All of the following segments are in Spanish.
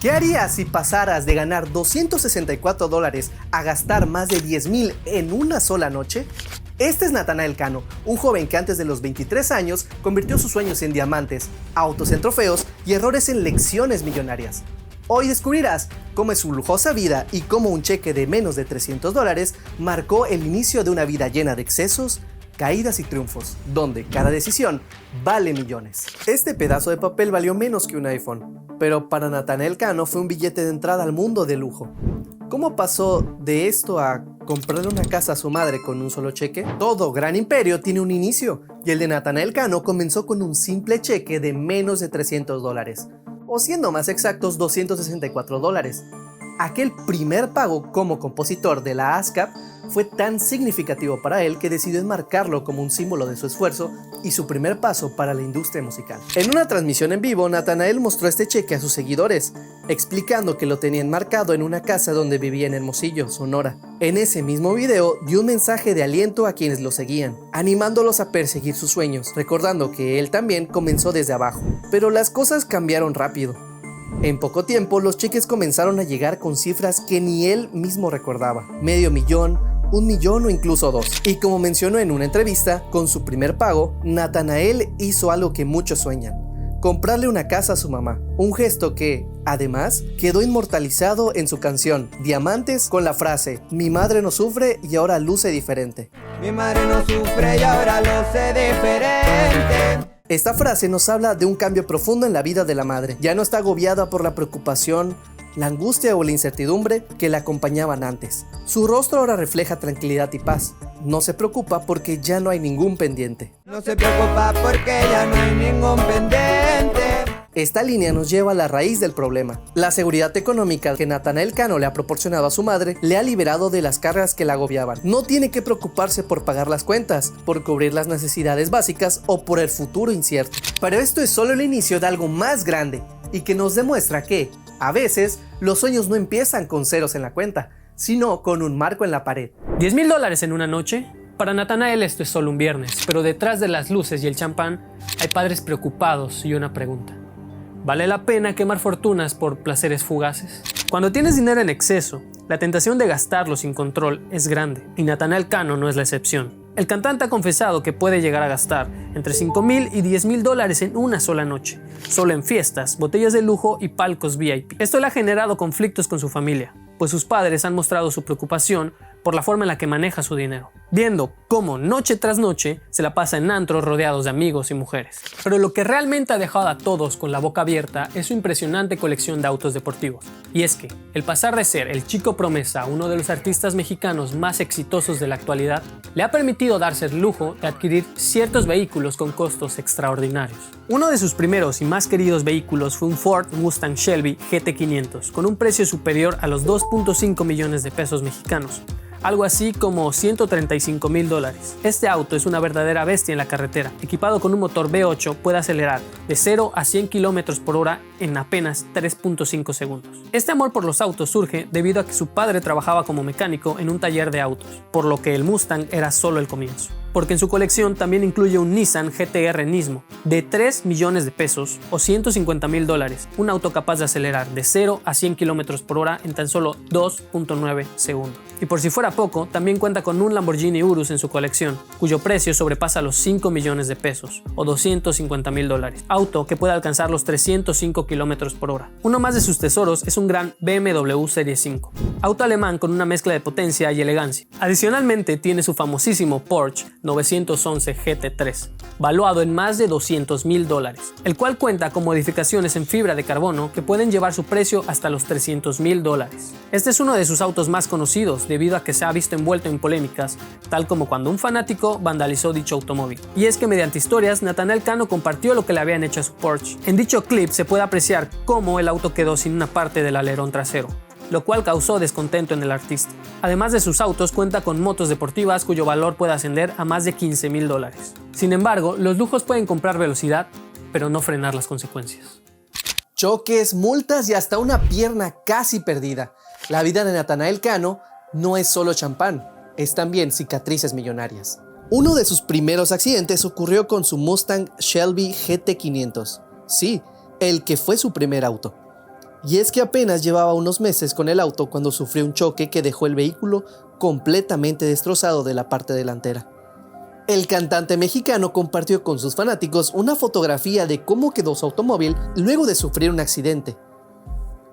¿Qué harías si pasaras de ganar $264 a gastar más de 10,000 en una sola noche? Este es Natanael Cano, un joven que antes de los 23 años convirtió sus sueños en diamantes, autos en trofeos y errores en lecciones millonarias. Hoy descubrirás cómo es su lujosa vida y cómo un cheque de menos de $300 marcó el inicio de una vida llena de excesos, caídas y triunfos, donde cada decisión vale millones. Este pedazo de papel valió menos que un iPhone, pero para Natanael Cano fue un billete de entrada al mundo de lujo. ¿Cómo pasó de esto a comprarle una casa a su madre con un solo cheque? Todo gran imperio tiene un inicio, y el de Natanael Cano comenzó con un simple cheque de menos de $300, o siendo más exactos, $264. Aquel primer pago como compositor de la ASCAP fue tan significativo para él que decidió enmarcarlo como un símbolo de su esfuerzo y su primer paso para la industria musical. En una transmisión en vivo, Natanael mostró este cheque a sus seguidores, explicando que lo tenía enmarcado en una casa donde vivía en Hermosillo, Sonora. En ese mismo video dio un mensaje de aliento a quienes lo seguían, animándolos a perseguir sus sueños, recordando que él también comenzó desde abajo. Pero las cosas cambiaron rápido. En poco tiempo, los cheques comenzaron a llegar con cifras que ni él mismo recordaba. $500,000, $1,000,000 o incluso $2,000. Y como mencionó en una entrevista, con su primer pago, Natanael hizo algo que muchos sueñan: comprarle una casa a su mamá. Un gesto que, además, quedó inmortalizado en su canción Diamantes con la frase: mi madre no sufre y ahora luce diferente. Mi madre no sufre y ahora luce diferente. Esta frase nos habla de un cambio profundo en la vida de la madre. Ya no está agobiada por la preocupación, la angustia o la incertidumbre que la acompañaban antes. Su rostro ahora refleja tranquilidad y paz. No se preocupa porque ya no hay ningún pendiente. No se preocupa porque ya no hay ningún pendiente. Esta línea nos lleva a la raíz del problema. La seguridad económica que Natanael Cano le ha proporcionado a su madre le ha liberado de las cargas que la agobiaban. No tiene que preocuparse por pagar las cuentas, por cubrir las necesidades básicas o por el futuro incierto. Pero esto es solo el inicio de algo más grande y que nos demuestra que, a veces, los sueños no empiezan con ceros en la cuenta, sino con un marco en la pared. $10,000 en una noche. Para Natanael esto es solo un viernes, pero detrás de las luces y el champán hay padres preocupados y una pregunta: ¿vale la pena quemar fortunas por placeres fugaces? Cuando tienes dinero en exceso, la tentación de gastarlo sin control es grande, y Natanael Cano no es la excepción. El cantante ha confesado que puede llegar a gastar entre $5,000 y $10,000 en una sola noche, solo en fiestas, botellas de lujo y palcos VIP. Esto le ha generado conflictos con su familia, pues sus padres han mostrado su preocupación por la forma en la que maneja su dinero, viendo cómo noche tras noche se la pasa en antros rodeados de amigos y mujeres. Pero lo que realmente ha dejado a todos con la boca abierta es su impresionante colección de autos deportivos. Y es que, el pasar de ser el chico promesa a uno de los artistas mexicanos más exitosos de la actualidad, le ha permitido darse el lujo de adquirir ciertos vehículos con costos extraordinarios. Uno de sus primeros y más queridos vehículos fue un Ford Mustang Shelby GT500, con un precio superior a los 2.5 millones de pesos mexicanos. Algo así como $135,000. Este auto es una verdadera bestia en la carretera. Equipado con un motor V8, puede acelerar de 0 a 100 km por hora en apenas 3.5 segundos. Este amor por los autos surge debido a que su padre trabajaba como mecánico en un taller de autos, por lo que el Mustang era solo el comienzo. Porque en su colección también incluye un Nissan GT-R Nismo de 3 millones de pesos o $150,000, un auto capaz de acelerar de 0 a 100 km por hora en tan solo 2.9 segundos. Y por si fuera poco, también cuenta con un Lamborghini Urus en su colección, cuyo precio sobrepasa los 5 millones de pesos o $250,000, auto que puede alcanzar los 305 km por hora. Uno más de sus tesoros es un gran BMW Serie 5, auto alemán con una mezcla de potencia y elegancia. Adicionalmente tiene su famosísimo Porsche 911 GT3, valuado en más de $200,000, el cual cuenta con modificaciones en fibra de carbono que pueden llevar su precio hasta los $300,000. Este es uno de sus autos más conocidos debido a que se ha visto envuelto en polémicas, tal como cuando un fanático vandalizó dicho automóvil. Y es que mediante historias, Natanael Cano compartió lo que le habían hecho a su Porsche. En dicho clip se puede apreciar cómo el auto quedó sin una parte del alerón trasero, lo cual causó descontento en el artista. Además de sus autos, cuenta con motos deportivas cuyo valor puede ascender a más de $15,000. Sin embargo, los lujos pueden comprar velocidad, pero no frenar las consecuencias. Choques, multas y hasta una pierna casi perdida. La vida de Natanael Cano no es solo champán, es también cicatrices millonarias. Uno de sus primeros accidentes ocurrió con su Mustang Shelby GT500. Sí, el que fue su primer auto. Y es que apenas llevaba unos meses con el auto cuando sufrió un choque que dejó el vehículo completamente destrozado de la parte delantera. El cantante mexicano compartió con sus fanáticos una fotografía de cómo quedó su automóvil luego de sufrir un accidente.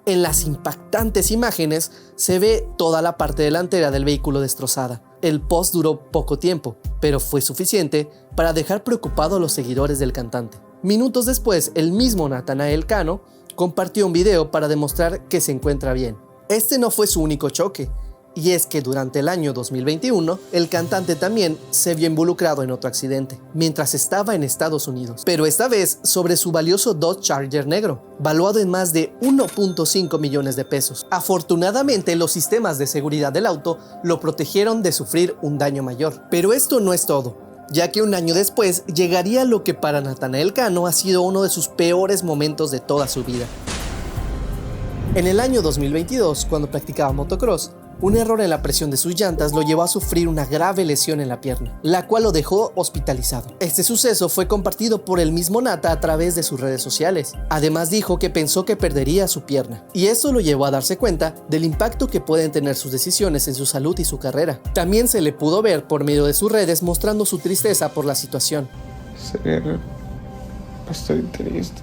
En las impactantes imágenes se ve toda la parte delantera del vehículo destrozada. El post duró poco tiempo, pero fue suficiente para dejar preocupados a los seguidores del cantante. Minutos después, el mismo Natanael Cano compartió un video para demostrar que se encuentra bien. Este no fue su único choque, y es que durante el año 2021, el cantante también se vio involucrado en otro accidente, mientras estaba en Estados Unidos, pero esta vez sobre su valioso Dodge Charger negro, valuado en más de 1.5 millones de pesos. Afortunadamente, los sistemas de seguridad del auto lo protegieron de sufrir un daño mayor. Pero esto no es todo, ya que un año después llegaría lo que para Natanael Cano ha sido uno de sus peores momentos de toda su vida. En el año 2022, cuando practicaba motocross, un error en la presión de sus llantas lo llevó a sufrir una grave lesión en la pierna, la cual lo dejó hospitalizado. Este suceso fue compartido por el mismo Nata a través de sus redes sociales. Además dijo que pensó que perdería su pierna, y esto lo llevó a darse cuenta del impacto que pueden tener sus decisiones en su salud y su carrera. También se le pudo ver por medio de sus redes mostrando su tristeza por la situación. Estoy triste.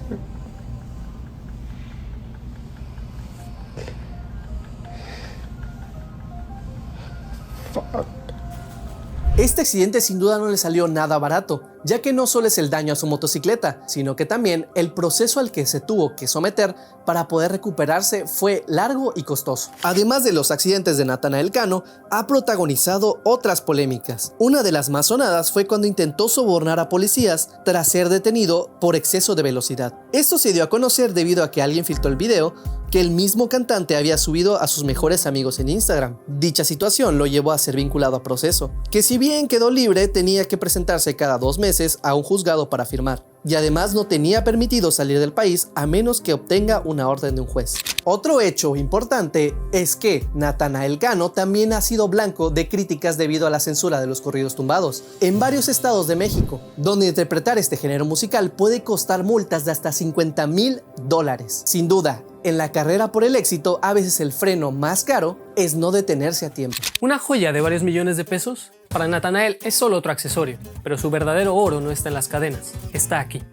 Este accidente sin duda no le salió nada barato, ya que no solo es el daño a su motocicleta, sino que también el proceso al que se tuvo que someter para poder recuperarse fue largo y costoso. Además de los accidentes de Natanael Cano, ha protagonizado otras polémicas. Una de las más sonadas fue cuando intentó sobornar a policías tras ser detenido por exceso de velocidad. Esto se dio a conocer debido a que alguien filtró el video que el mismo cantante había subido a sus mejores amigos en Instagram. Dicha situación lo llevó a ser vinculado a proceso, que si bien quedó libre, tenía que presentarse cada 2 meses a un juzgado para firmar, y además no tenía permitido salir del país a menos que obtenga una orden de un juez. Otro hecho importante es que Natanael Cano también ha sido blanco de críticas debido a la censura de los corridos tumbados en varios estados de México, donde interpretar este género musical puede costar multas de hasta $50,000. Sin duda, en la carrera por el éxito, a veces el freno más caro es no detenerse a tiempo. Una joya de varios millones de pesos, para Natanael es solo otro accesorio, pero su verdadero oro no está en las cadenas, está aquí.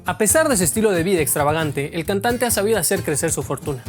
A pesar de su estilo de vida extravagante, el cantante ha sabido hacer crecer su fortuna.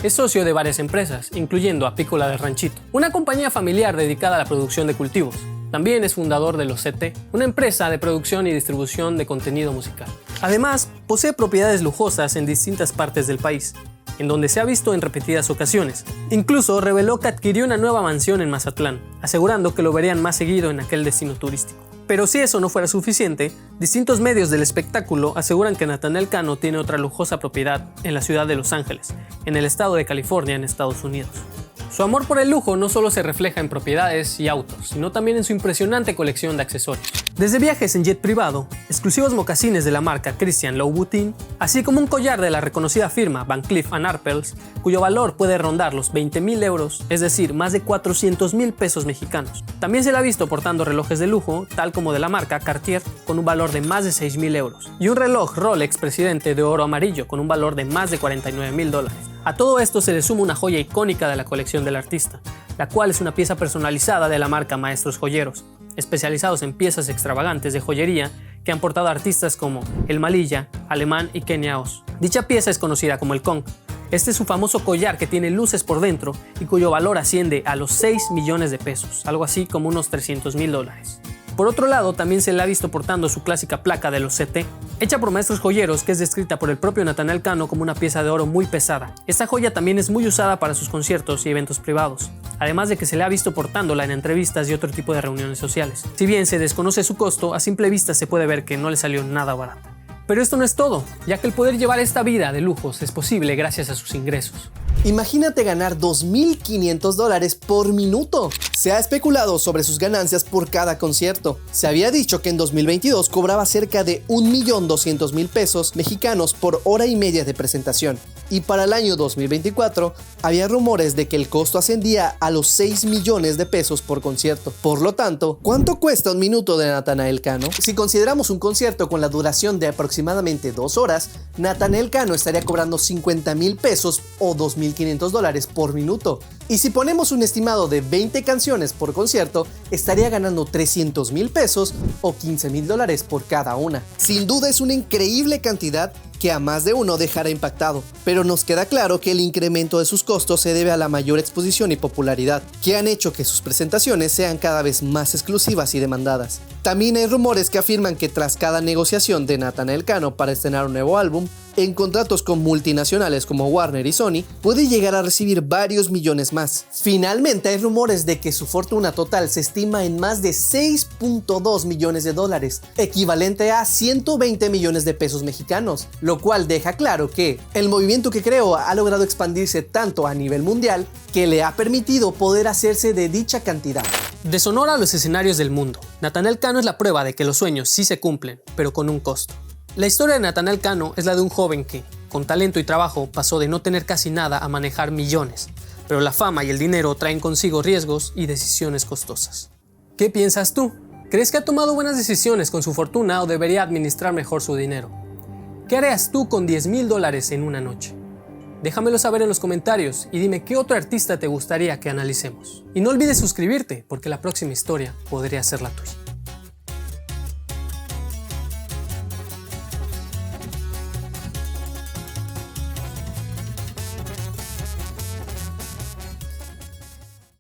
Es socio de varias empresas, incluyendo Apícola del Ranchito, una compañía familiar dedicada a la producción de cultivos. También es fundador de Los CT, una empresa de producción y distribución de contenido musical. Además, posee propiedades lujosas en distintas partes del país, en donde se ha visto en repetidas ocasiones. Incluso reveló que adquirió una nueva mansión en Mazatlán, asegurando que lo verían más seguido en aquel destino turístico. Pero si eso no fuera suficiente, distintos medios del espectáculo aseguran que Natanael Cano tiene otra lujosa propiedad en la ciudad de Los Ángeles, en el estado de California, en Estados Unidos. Su amor por el lujo no solo se refleja en propiedades y autos, sino también en su impresionante colección de accesorios. Desde viajes en jet privado, exclusivos mocasines de la marca Christian Louboutin, así como un collar de la reconocida firma Van Cleef & Arpels, cuyo valor puede rondar los 20,000 euros, es decir, más de 400,000 pesos mexicanos. También se le ha visto portando relojes de lujo, tal como de la marca Cartier, con un valor de más de 6,000 euros, y un reloj Rolex Presidente de oro amarillo con un valor de más de 49,000 dólares. A todo esto se le suma una joya icónica de la colección del artista, la cual es una pieza personalizada de la marca Maestros Joyeros, especializados en piezas extravagantes de joyería que han portado artistas como El Malilla, Alemán y Kenia Oz. Dicha pieza es conocida como el Conch. Este es su famoso collar que tiene luces por dentro y cuyo valor asciende a los 6 millones de pesos, algo así como unos 300,000 dólares. Por otro lado, también se le ha visto portando su clásica placa de los CT, hecha por Maestros Joyeros, que es descrita por el propio Natanael Cano como una pieza de oro muy pesada. Esta joya también es muy usada para sus conciertos y eventos privados, además de que se le ha visto portándola en entrevistas y otro tipo de reuniones sociales. Si bien se desconoce su costo, a simple vista se puede ver que no le salió nada barato. Pero esto no es todo, ya que el poder llevar esta vida de lujos es posible gracias a sus ingresos. Imagínate ganar $2,500 por minuto. Se ha especulado sobre sus ganancias por cada concierto. Se había dicho que en 2022 cobraba cerca de 1,200,000 pesos mexicanos por hora y media de presentación. y para el año 2024 había rumores de que el costo ascendía a los 6 millones de pesos por concierto. Por lo tanto, ¿cuánto cuesta un minuto de Natanael Cano? Si consideramos un concierto con la duración de aproximadamente 2 horas, Natanael Cano estaría cobrando 50,000 pesos o $2,500 por minuto. Y si ponemos un estimado de 20 canciones por concierto, estaría ganando 300,000 pesos o $15,000 por cada una. Sin duda es una increíble cantidad que a más de uno dejará impactado, pero nos queda claro que el incremento de sus costos se debe a la mayor exposición y popularidad, que han hecho que sus presentaciones sean cada vez más exclusivas y demandadas. También hay rumores que afirman que tras cada negociación de Natanael Cano para estrenar un nuevo álbum, en contratos con multinacionales como Warner y Sony, puede llegar a recibir varios millones más. Finalmente hay rumores de que su fortuna total se estima en más de 6.2 millones de dólares, equivalente a 120 millones de pesos mexicanos, lo cual deja claro que el movimiento que creó ha logrado expandirse tanto a nivel mundial que le ha permitido poder hacerse de dicha cantidad. De Sonora a los escenarios del mundo, Natanael Cano es la prueba de que los sueños sí se cumplen, pero con un costo. La historia de Natanael Cano es la de un joven que, con talento y trabajo, pasó de no tener casi nada a manejar millones, pero la fama y el dinero traen consigo riesgos y decisiones costosas. ¿Qué piensas tú? ¿Crees que ha tomado buenas decisiones con su fortuna o debería administrar mejor su dinero? ¿Qué harías tú con $10,000 en una noche? Déjamelo saber en los comentarios y dime qué otro artista te gustaría que analicemos. Y no olvides suscribirte porque la próxima historia podría ser la tuya.